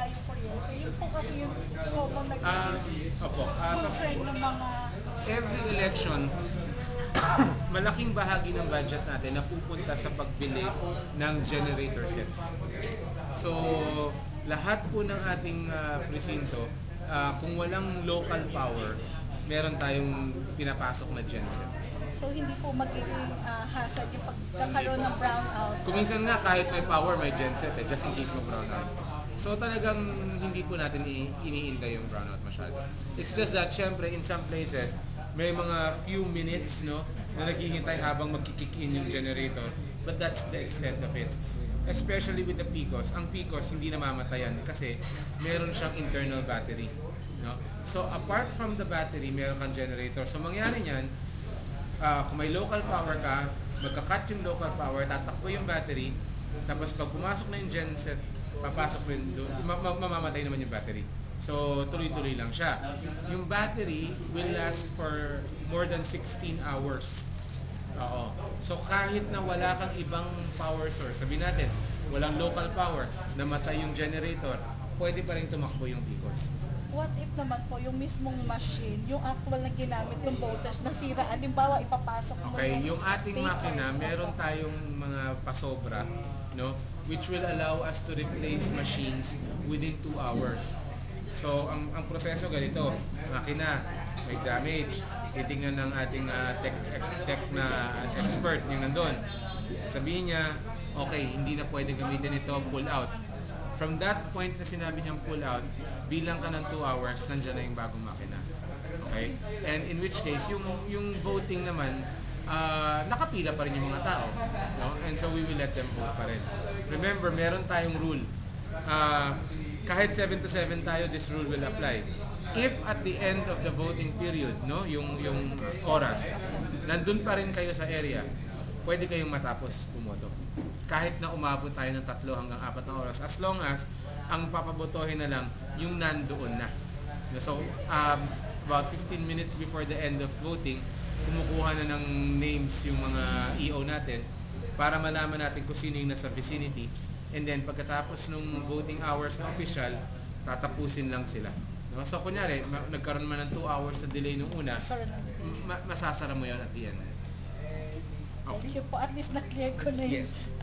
yung kuryente. Yun po kasi yung common na Opo. concern ng mga Every election, malaking bahagi ng budget natin napupunta sa pagbili ng generator sets. So, lahat po ng ating presinto, kung walang local power, meron tayong pinapasok na genset. so hindi po magiging hazard yung pagkakaroon ng brownout. Kuminsan nga kahit may power, may genset just in case mag-brownout. So talagang hindi po natin iniintay yung brownout masyado. It's just that syempre in some places, may mga few minutes no na naghihintay habang magkikick in yung generator. But that's the extent of it. Especially with the PCOS. Ang PCOS hindi namamatayan kasi meron siyang internal battery. No? So apart from the battery, meron kang generator. So mangyari niyan, kung may local power ka, magka-cut yung local power, tatakbo yung battery, tapos pag pumasok na yung genset, papasok rin doon, mamamatay naman yung battery. So, tuloy-tuloy lang siya. Yung battery will last for more than 16 hours. Oo. So, kahit na wala kang ibang power source, sabihin natin, walang local power, namatay yung generator, pwede pa rin tumakbo yung PCOS. What if naman po yung mismong machine, yung actual na ginamit yung voltage nasira, halimbawa ipapasok mo Okay, yung ating papers, makina, meron tayong mga pasobra, no, which will allow us to replace machines within 2 hours. So, ang proseso ganito, makina, may damage, titingnan ng ating tech na expert yung nandun. Sabihin niya, okay, hindi na pwede gamitin ito, pull out. From that point na sinabi niyang pull out, bilang ka ng 2 hours, nandiyan na yung bagong makina. Okay? And in which case, yung voting naman, nakapila pa rin yung mga tao. No? And so we will let them vote pa rin. Remember, meron tayong rule. Kahit 7 to 7 tayo, this rule will apply. If at the end of the voting period, no, yung oras, nandun pa rin kayo sa area, pwede kayong matapos bumoto. Kahit na umabot tayo ng 3 hanggang 4 na oras, as long as ang papabotohin na lang yung nandoon na. So, about 15 minutes before the end of voting, kumukuha na ng names yung mga EO natin para malaman natin kung sino yung nasa vicinity. And then, pagkatapos ng voting hours na official, tatapusin lang sila. No? So, kunyari, nagkaroon man ng 2 hours na delay nung una, masasara mo yon at the end. Thank you po. At least na-clear ko na yun. Yes.